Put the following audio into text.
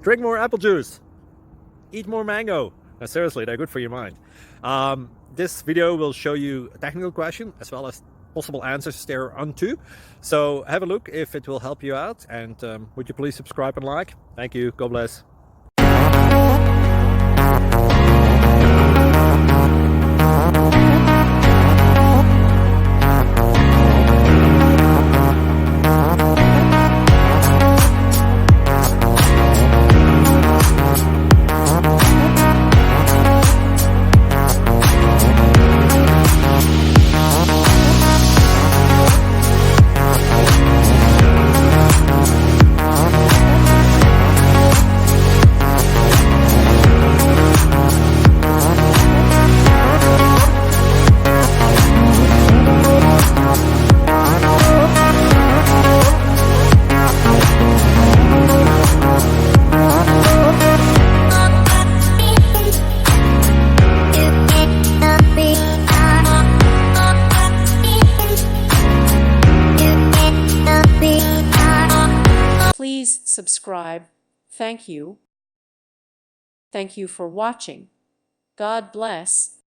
Drink more apple juice. Eat more mango. No, seriously, they're good for your mind. This video will show you a technical question as well as possible answers thereunto. So have a look if it will help you out, and would you please subscribe and like? Thank you. God bless. Please subscribe. Thank you. Thank you for watching. God bless.